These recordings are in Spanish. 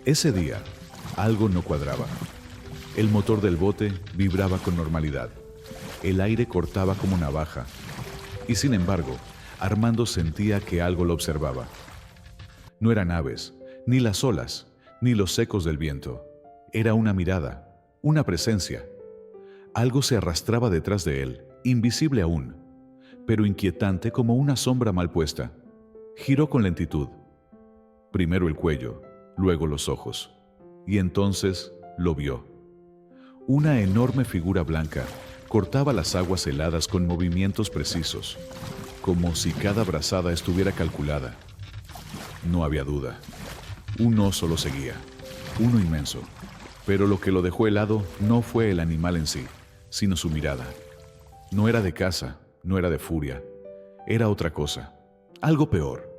Ese día, algo no cuadraba. El motor del bote vibraba con normalidad. El aire cortaba como navaja. Y sin embargo, Armando sentía que algo lo observaba. No eran aves, ni las olas, ni los ecos del viento. Era una mirada, una presencia. Algo se arrastraba detrás de él, invisible aún, pero inquietante como una sombra mal puesta. Giró con lentitud. Primero el cuello, luego los ojos. Y entonces lo vio. Una enorme figura blanca cortaba las aguas heladas con movimientos precisos, como si cada brazada estuviera calculada. No había duda. Un oso lo seguía, uno inmenso. Pero lo que lo dejó helado no fue el animal en sí, sino su mirada. No era de caza, no era de furia. Era otra cosa, algo peor.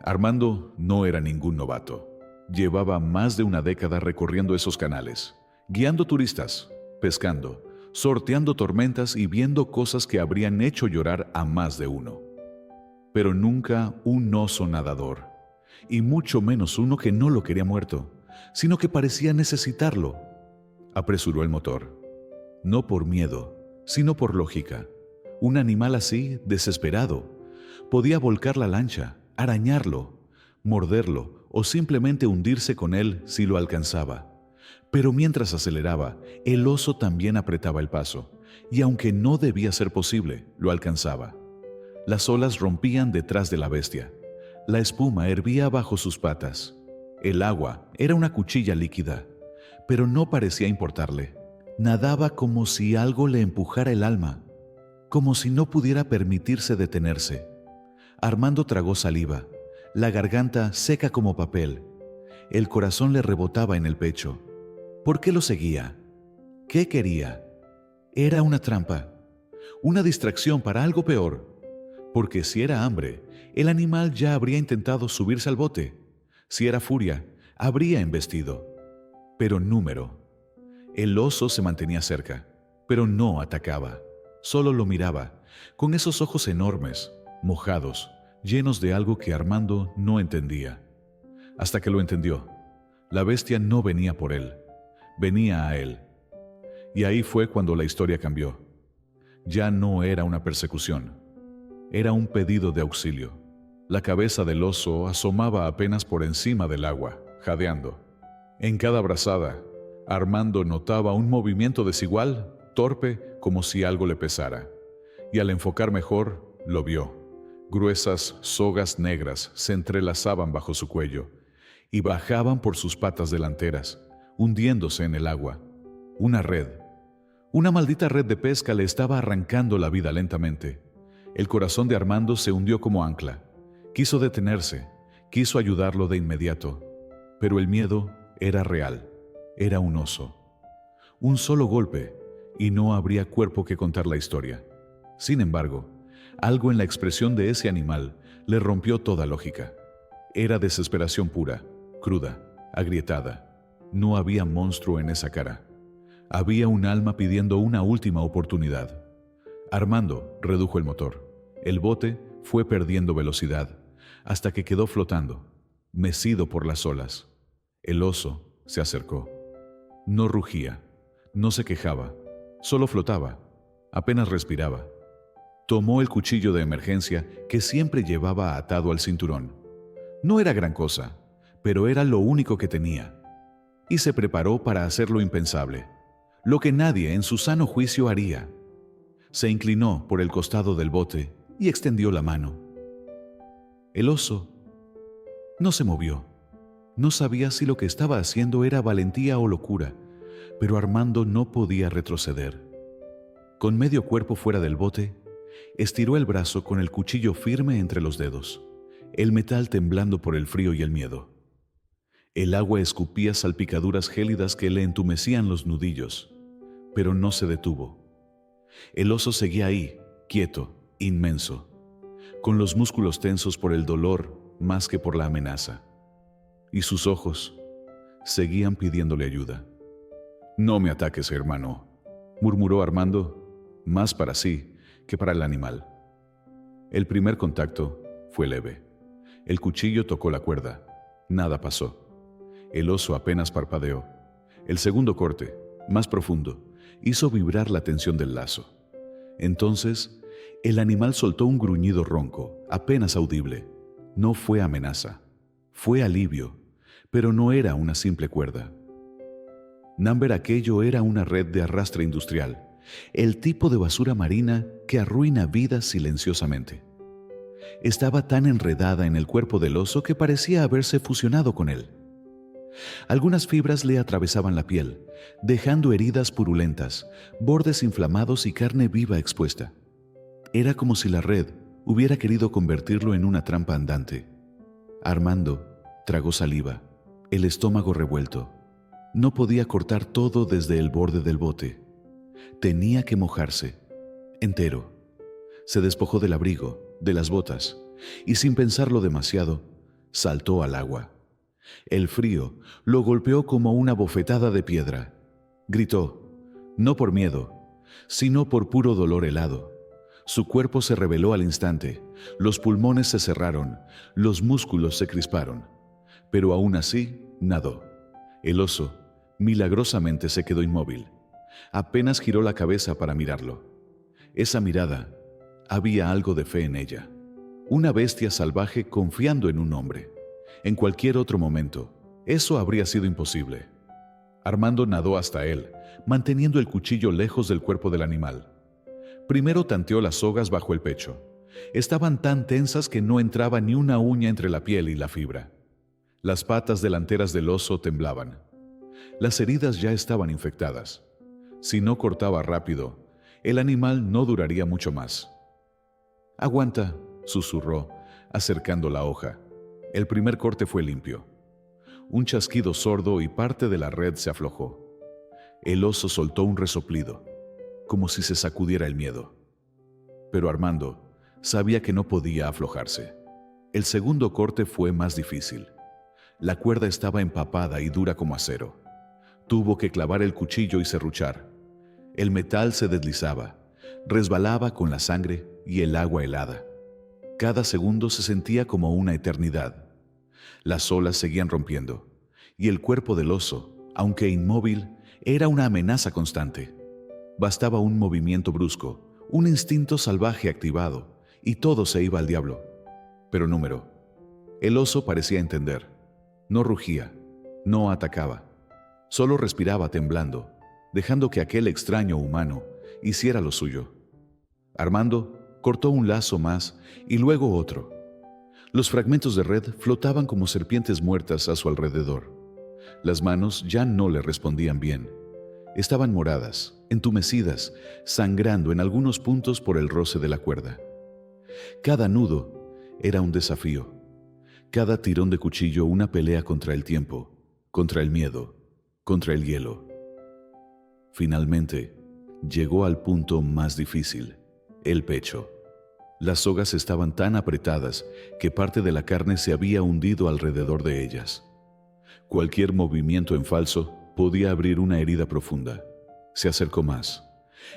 Armando no era ningún novato. Llevaba más de una década recorriendo esos canales, guiando turistas, pescando, sorteando tormentas y viendo cosas que habrían hecho llorar a más de uno. Pero nunca un oso nadador, y mucho menos uno que no lo quería muerto, sino que parecía necesitarlo. Apresuró el motor, no por miedo, sino por lógica. Un animal así, desesperado, podía volcar la lancha, arañarlo, morderlo o simplemente hundirse con él si lo alcanzaba. Pero mientras aceleraba, el oso también apretaba el paso, y aunque no debía ser posible, lo alcanzaba. Las olas rompían detrás de la bestia. La espuma hervía bajo sus patas. El agua era una cuchilla líquida, pero no parecía importarle. Nadaba como si algo le empujara el alma, como si no pudiera permitirse detenerse. Armando tragó saliva, la garganta seca como papel. El corazón le rebotaba en el pecho. ¿Por qué lo seguía? ¿Qué quería? Era una trampa, una distracción para algo peor. Porque si era hambre, el animal ya habría intentado subirse al bote. Si era furia, habría embestido. Pero número. El oso se mantenía cerca, pero no atacaba. Solo lo miraba, con esos ojos enormes, mojados, llenos de algo que Armando no entendía. Hasta que lo entendió. La bestia no venía por él, venía a él. Y ahí fue cuando la historia cambió. Ya no era una persecución, era un pedido de auxilio. La cabeza del oso asomaba apenas por encima del agua, jadeando. En cada brazada, Armando notaba un movimiento desigual, torpe, como si algo le pesara. Y al enfocar mejor, lo vio. Gruesas sogas negras se entrelazaban bajo su cuello y bajaban por sus patas delanteras, hundiéndose en el agua. Una red. Una maldita red de pesca le estaba arrancando la vida lentamente. El corazón de Armando se hundió como ancla. Quiso detenerse, quiso ayudarlo de inmediato. Pero el miedo era real. Era un oso. Un solo golpe, y no habría cuerpo que contar la historia. Sin embargo, algo en la expresión de ese animal le rompió toda lógica. Era desesperación pura, cruda, agrietada. No había monstruo en esa cara. Había un alma pidiendo una última oportunidad. Armando redujo el motor. El bote fue perdiendo velocidad, hasta que quedó flotando, mecido por las olas. El oso se acercó. No rugía, no se quejaba, solo flotaba, apenas respiraba. Tomó el cuchillo de emergencia que siempre llevaba atado al cinturón. No era gran cosa, pero era lo único que tenía. Y se preparó para hacer lo impensable, lo que nadie en su sano juicio haría. Se inclinó por el costado del bote y extendió la mano. El oso no se movió. No sabía si lo que estaba haciendo era valentía o locura, pero Armando no podía retroceder. Con medio cuerpo fuera del bote, estiró el brazo con el cuchillo firme entre los dedos, el metal temblando por el frío y el miedo. El agua escupía salpicaduras gélidas que le entumecían los nudillos, pero no se detuvo. El oso seguía ahí, quieto, inmenso, con los músculos tensos por el dolor más que por la amenaza. Y sus ojos seguían pidiéndole ayuda. «No me ataques, hermano», murmuró Armando, más para sí que para el animal. El primer contacto fue leve. El cuchillo tocó la cuerda. Nada pasó. El oso apenas parpadeó. El segundo corte, más profundo, hizo vibrar la tensión del lazo. Entonces, el animal soltó un gruñido ronco, apenas audible. No fue amenaza, fue alivio, pero no era una simple cuerda. Number, aquello era una red de arrastre industrial, el tipo de basura marina que arruina vidas silenciosamente. Estaba tan enredada en el cuerpo del oso que parecía haberse fusionado con él. Algunas fibras le atravesaban la piel, dejando heridas purulentas, bordes inflamados y carne viva expuesta. Era como si la red hubiera querido convertirlo en una trampa andante. Armando tragó saliva, el estómago revuelto. No podía cortar todo desde el borde del bote. Tenía que mojarse, entero. Se despojó del abrigo, de las botas, y sin pensarlo demasiado, saltó al agua. El frío lo golpeó como una bofetada de piedra. Gritó, no por miedo, sino por puro dolor helado. Su cuerpo se reveló al instante, los pulmones se cerraron, los músculos se crisparon. Pero aún así, nadó. El oso, milagrosamente, se quedó inmóvil. Apenas giró la cabeza para mirarlo. Esa mirada, había algo de fe en ella. Una bestia salvaje confiando en un hombre. En cualquier otro momento, eso habría sido imposible. Armando nadó hasta él, manteniendo el cuchillo lejos del cuerpo del animal. Primero tanteó las sogas bajo el pecho. Estaban tan tensas que no entraba ni una uña entre la piel y la fibra. Las patas delanteras del oso temblaban. Las heridas ya estaban infectadas. Si no cortaba rápido, el animal no duraría mucho más. «Aguanta», susurró, acercando la hoja. El primer corte fue limpio. Un chasquido sordo y parte de la red se aflojó. El oso soltó un resoplido, como si se sacudiera el miedo. Pero Armando sabía que no podía aflojarse. El segundo corte fue más difícil. La cuerda estaba empapada y dura como acero. Tuvo que clavar el cuchillo y serruchar. El metal se deslizaba, resbalaba con la sangre y el agua helada. Cada segundo se sentía como una eternidad. Las olas seguían rompiendo, y el cuerpo del oso, aunque inmóvil, era una amenaza constante. Bastaba un movimiento brusco, un instinto salvaje activado, y todo se iba al diablo. Pero número. El oso parecía entender. No rugía, no atacaba. Solo respiraba temblando, dejando que aquel extraño humano hiciera lo suyo. Armando cortó un lazo más y luego otro. Los fragmentos de red flotaban como serpientes muertas a su alrededor. Las manos ya no le respondían bien. Estaban moradas, entumecidas, sangrando en algunos puntos por el roce de la cuerda. Cada nudo era un desafío. Cada tirón de cuchillo una pelea contra el tiempo, contra el miedo, contra el hielo. Finalmente, llegó al punto más difícil, el pecho. Las sogas estaban tan apretadas que parte de la carne se había hundido alrededor de ellas. Cualquier movimiento en falso podía abrir una herida profunda. Se acercó más.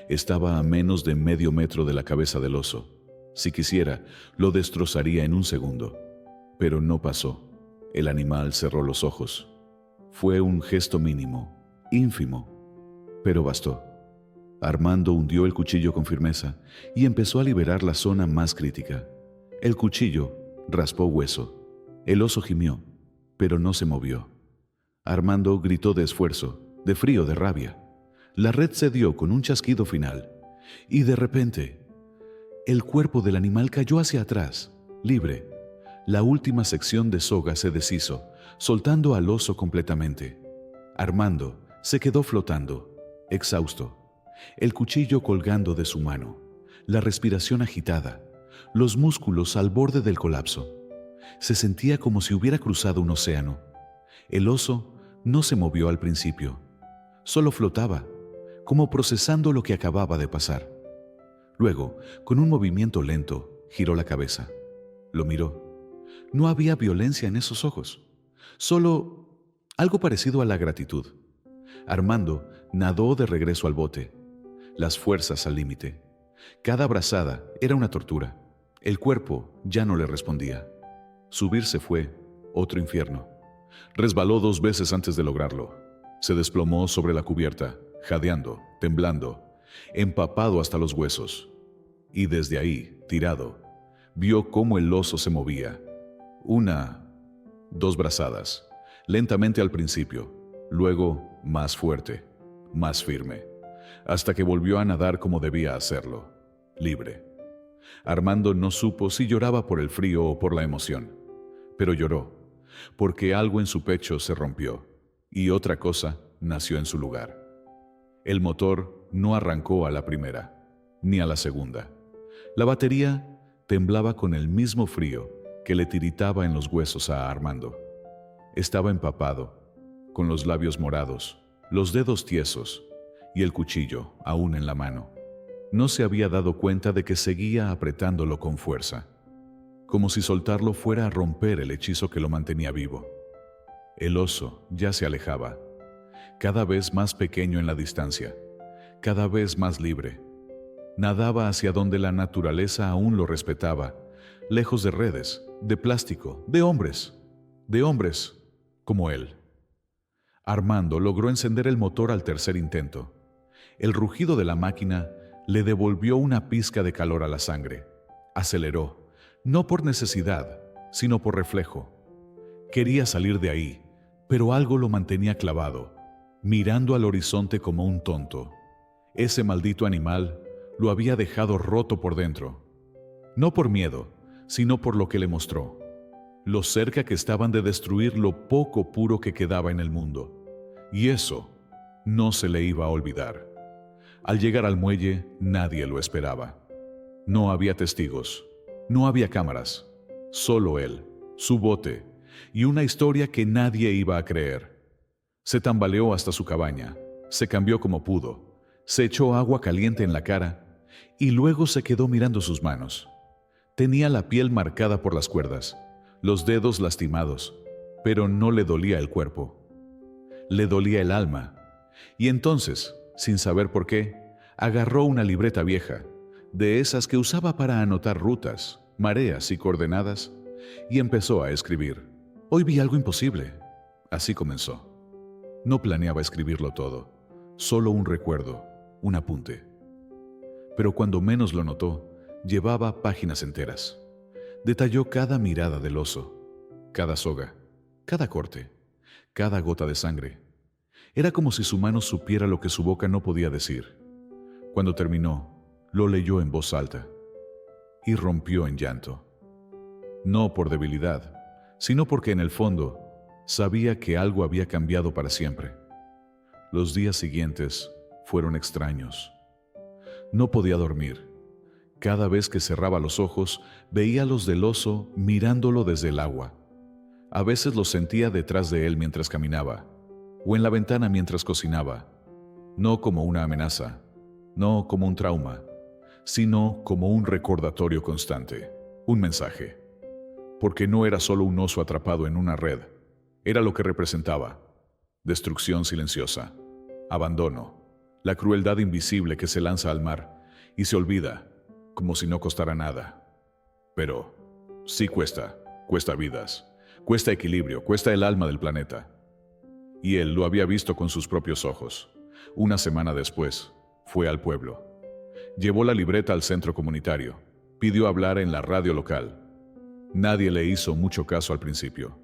Estaba a menos de medio metro de la cabeza del oso. Si quisiera, lo destrozaría en un segundo. Pero no pasó. El animal cerró los ojos. Fue un gesto mínimo, ínfimo, pero bastó. Armando hundió el cuchillo con firmeza y empezó a liberar la zona más crítica. El cuchillo raspó hueso. El oso gimió, pero no se movió. Armando gritó de esfuerzo, de frío, de rabia. La red cedió con un chasquido final y de repente el cuerpo del animal cayó hacia atrás, libre. La última sección de soga se deshizo, soltando al oso completamente. Armando se quedó flotando, exhausto, el cuchillo colgando de su mano, la respiración agitada, los músculos al borde del colapso. Se sentía como si hubiera cruzado un océano. El oso no se movió al principio, solo flotaba, como procesando lo que acababa de pasar. Luego, con un movimiento lento, giró la cabeza. Lo miró. No había violencia en esos ojos, solo algo parecido a la gratitud. Armando nadó de regreso al bote, las fuerzas al límite. Cada brazada era una tortura. El cuerpo ya no le respondía. Subirse fue otro infierno. Resbaló 2 veces antes de lograrlo. Se desplomó sobre la cubierta, jadeando, temblando, empapado hasta los huesos. Y desde ahí, tirado, vio cómo el oso se movía. 1, 2 brazadas, lentamente al principio, luego más fuerte, más firme, hasta que volvió a nadar como debía hacerlo, libre. Armando no supo si lloraba por el frío o por la emoción, pero lloró, porque algo en su pecho se rompió, y otra cosa nació en su lugar. El motor no arrancó a la primera, ni a la segunda. La batería temblaba con el mismo frío que le tiritaba en los huesos a Armando. Estaba empapado, con los labios morados, los dedos tiesos y el cuchillo aún en la mano. No se había dado cuenta de que seguía apretándolo con fuerza, como si soltarlo fuera a romper el hechizo que lo mantenía vivo. El oso ya se alejaba, cada vez más pequeño en la distancia, cada vez más libre. Nadaba hacia donde la naturaleza aún lo respetaba, lejos de redes, de plástico, de hombres como él. Armando logró encender el motor al tercer intento. El rugido de la máquina le devolvió una pizca de calor a la sangre. Aceleró, no por necesidad, sino por reflejo. Quería salir de ahí, pero algo lo mantenía clavado, mirando al horizonte como un tonto. Ese maldito animal lo había dejado roto por dentro. No por miedo, sino por lo que le mostró. Lo cerca que estaban de destruir lo poco puro que quedaba en el mundo. Y eso no se le iba a olvidar. Al llegar al muelle, nadie lo esperaba. No había testigos, no había cámaras, solo él, su bote y una historia que nadie iba a creer. Se tambaleó hasta su cabaña, se cambió como pudo, se echó agua caliente en la cara y luego se quedó mirando sus manos. Tenía la piel marcada por las cuerdas, los dedos lastimados, pero no le dolía el cuerpo. Le dolía el alma. Y entonces, sin saber por qué, agarró una libreta vieja, de esas que usaba para anotar rutas, mareas y coordenadas, y empezó a escribir. Hoy vi algo imposible. Así comenzó. No planeaba escribirlo todo, solo un recuerdo, un apunte. Pero cuando menos lo notó, llevaba páginas enteras. Detalló cada mirada del oso, cada soga, cada corte, cada gota de sangre. Era como si su mano supiera lo que su boca no podía decir. Cuando terminó, lo leyó en voz alta y rompió en llanto. No por debilidad, sino porque en el fondo sabía que algo había cambiado para siempre. Los días siguientes fueron extraños. No podía dormir. Cada vez que cerraba los ojos, veía los del oso mirándolo desde el agua. A veces los sentía detrás de él mientras caminaba, o en la ventana mientras cocinaba, no como una amenaza, no como un trauma, sino como un recordatorio constante, un mensaje. Porque no era solo un oso atrapado en una red, era lo que representaba: destrucción silenciosa, abandono, la crueldad invisible que se lanza al mar y se olvida, como si no costara nada. Pero sí cuesta vidas, cuesta equilibrio, cuesta el alma del planeta. Y él lo había visto con sus propios ojos. Una semana después, fue al pueblo. Llevó la libreta al centro comunitario, pidió hablar en la radio local. Nadie le hizo mucho caso al principio.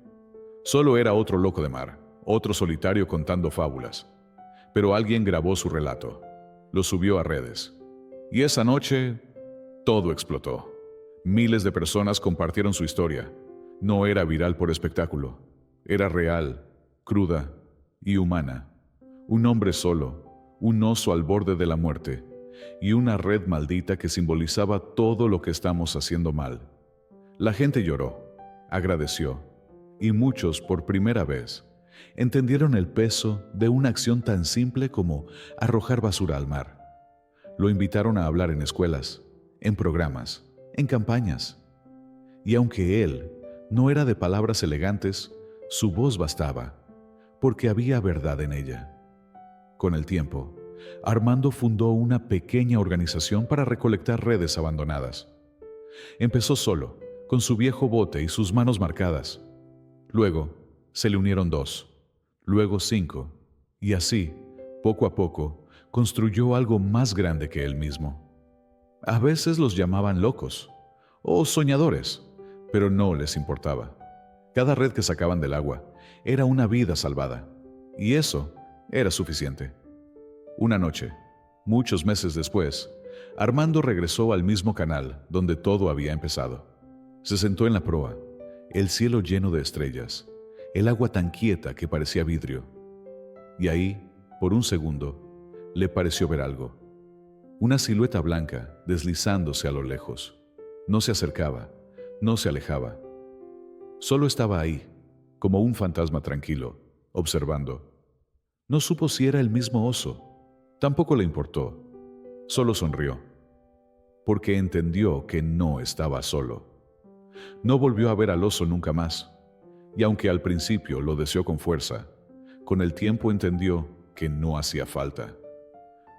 Solo era otro loco de mar, otro solitario contando fábulas. Pero alguien grabó su relato, lo subió a redes. Y esa noche, todo explotó. Miles de personas compartieron su historia. No era viral por espectáculo. Era real, cruda y humana. Un hombre solo, un oso al borde de la muerte y una red maldita que simbolizaba todo lo que estamos haciendo mal. La gente lloró, agradeció y muchos, por primera vez, entendieron el peso de una acción tan simple como arrojar basura al mar. Lo invitaron a hablar en escuelas, en programas, en campañas. Y aunque él no era de palabras elegantes, su voz bastaba, porque había verdad en ella. Con el tiempo, Armando fundó una pequeña organización para recolectar redes abandonadas. Empezó solo, con su viejo bote y sus manos marcadas. Luego, se le unieron 2, luego 5, y así, poco a poco, construyó algo más grande que él mismo. A veces los llamaban locos o soñadores, pero no les importaba. Cada red que sacaban del agua era una vida salvada, y eso era suficiente. Una noche, muchos meses después, Armando regresó al mismo canal donde todo había empezado. Se sentó en la proa, el cielo lleno de estrellas, el agua tan quieta que parecía vidrio. Y ahí, por un segundo, le pareció ver algo. Una silueta blanca deslizándose a lo lejos. No se acercaba, no se alejaba. Solo estaba ahí, como un fantasma tranquilo, observando. No supo si era el mismo oso. Tampoco le importó. Solo sonrió, porque entendió que no estaba solo. No volvió a ver al oso nunca más, y aunque al principio lo deseó con fuerza, con el tiempo entendió que no hacía falta.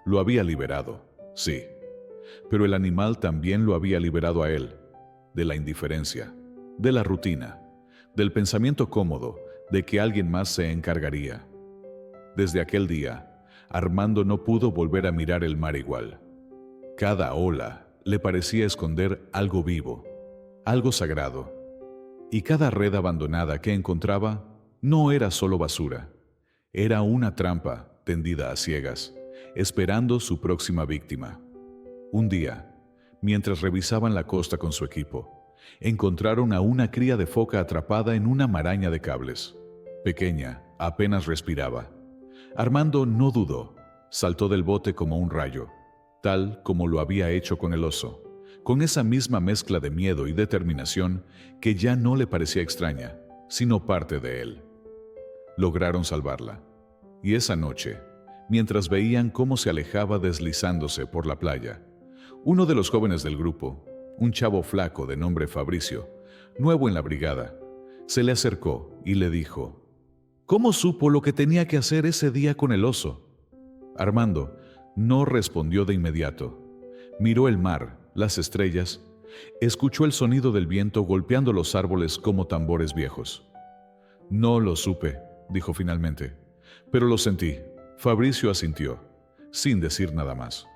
Lo había liberado, sí, pero el animal también lo había liberado a él, de la indiferencia, de la rutina, del pensamiento cómodo de que alguien más se encargaría. Desde aquel día, Armando no pudo volver a mirar el mar igual. Cada ola le parecía esconder algo vivo, algo sagrado, y cada red abandonada que encontraba no era solo basura, era una trampa tendida a ciegas, esperando su próxima víctima. Un día, mientras revisaban la costa con su equipo, encontraron a una cría de foca atrapada en una maraña de cables. Pequeña, apenas respiraba. Armando no dudó, saltó del bote como un rayo, tal como lo había hecho con el oso, con esa misma mezcla de miedo y determinación que ya no le parecía extraña, sino parte de él. Lograron salvarla, y esa noche, mientras veían cómo se alejaba deslizándose por la playa, uno de los jóvenes del grupo, un chavo flaco de nombre Fabricio, nuevo en la brigada, se le acercó y le dijo: ¿Cómo supo lo que tenía que hacer ese día con el oso? Armando no respondió de inmediato. Miró el mar, las estrellas, escuchó el sonido del viento golpeando los árboles como tambores viejos. No lo supe, dijo finalmente, pero lo sentí. Fabricio asintió, sin decir nada más.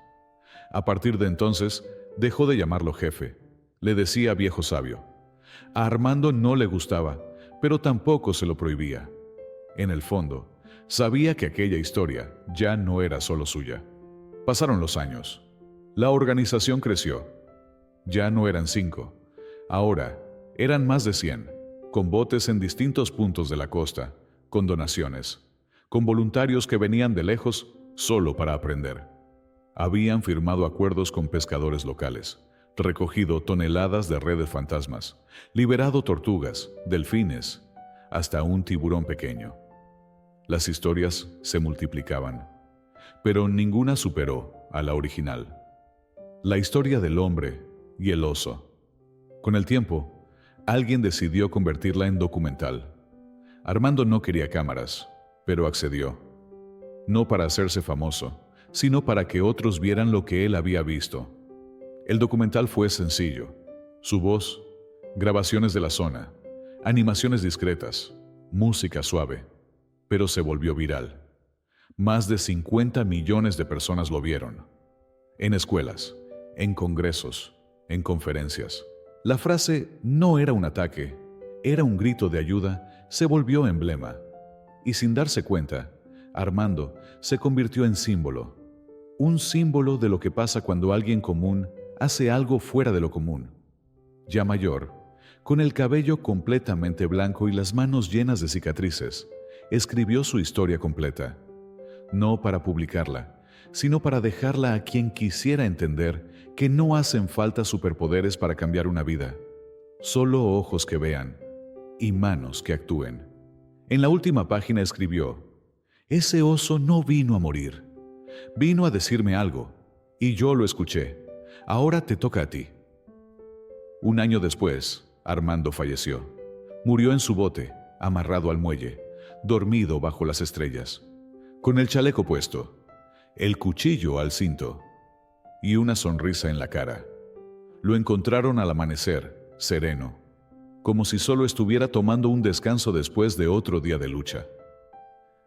A partir de entonces, dejó de llamarlo jefe. Le decía viejo sabio. A Armando no le gustaba, pero tampoco se lo prohibía. En el fondo, sabía que aquella historia ya no era solo suya. Pasaron los años. La organización creció. Ya no eran 5. Ahora eran más de 100, con botes en distintos puntos de la costa, con donaciones, con voluntarios que venían de lejos solo para aprender. Habían firmado acuerdos con pescadores locales, recogido toneladas de redes fantasmas, liberado tortugas, delfines, hasta un tiburón pequeño. Las historias se multiplicaban, pero ninguna superó a la original. La historia del hombre y el oso. Con el tiempo, alguien decidió convertirla en documental. Armando no quería cámaras, pero accedió. No para hacerse famoso, sino para que otros vieran lo que él había visto. El documental fue sencillo. Su voz, grabaciones de la zona, animaciones discretas, música suave. Pero se volvió viral. Más de 50 millones de personas lo vieron. En escuelas, en congresos, en conferencias. La frase no era un ataque, era un grito de ayuda, se volvió emblema. Y sin darse cuenta, Armando se convirtió en símbolo. Un símbolo de lo que pasa cuando alguien común hace algo fuera de lo común. Ya mayor, con el cabello completamente blanco y las manos llenas de cicatrices, escribió su historia completa, no para publicarla, sino para dejarla a quien quisiera entender que no hacen falta superpoderes para cambiar una vida, solo ojos que vean y manos que actúen. En la última página escribió: ese oso no vino a morir, vino a decirme algo, y yo lo escuché. Ahora te toca a ti. Un año después, Armando falleció. Murió en su bote, amarrado al muelle, dormido bajo las estrellas, con el chaleco puesto, el cuchillo al cinto y una sonrisa en la cara. Lo encontraron al amanecer, sereno, como si solo estuviera tomando un descanso después de otro día de lucha.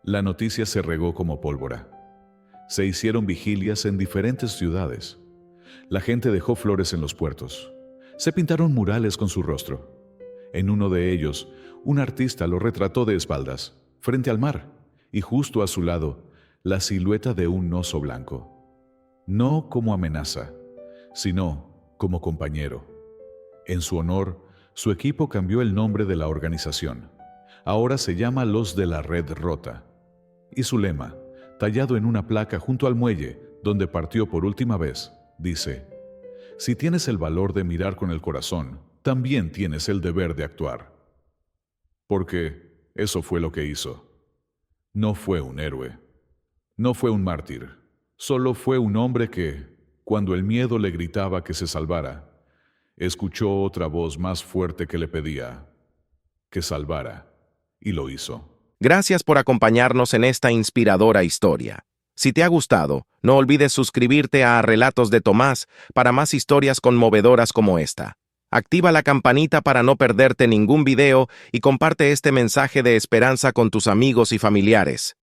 La noticia se regó como pólvora. Se hicieron vigilias en diferentes ciudades. La gente dejó flores en los puertos. Se pintaron murales con su rostro. En uno de ellos, un artista lo retrató de espaldas, frente al mar, y justo a su lado, la silueta de un oso blanco. No como amenaza, sino como compañero. En su honor, su equipo cambió el nombre de la organización. Ahora se llama Los de la Red Rota. Y su lema, tallado en una placa junto al muelle, donde partió por última vez, dice: si tienes el valor de mirar con el corazón, también tienes el deber de actuar. Porque eso fue lo que hizo. No fue un héroe. No fue un mártir. Solo fue un hombre que, cuando el miedo le gritaba que se salvara, escuchó otra voz más fuerte que le pedía que salvara, y lo hizo. Gracias por acompañarnos en esta inspiradora historia. Si te ha gustado, no olvides suscribirte a Relatos de Tomás para más historias conmovedoras como esta. Activa la campanita para no perderte ningún video y comparte este mensaje de esperanza con tus amigos y familiares.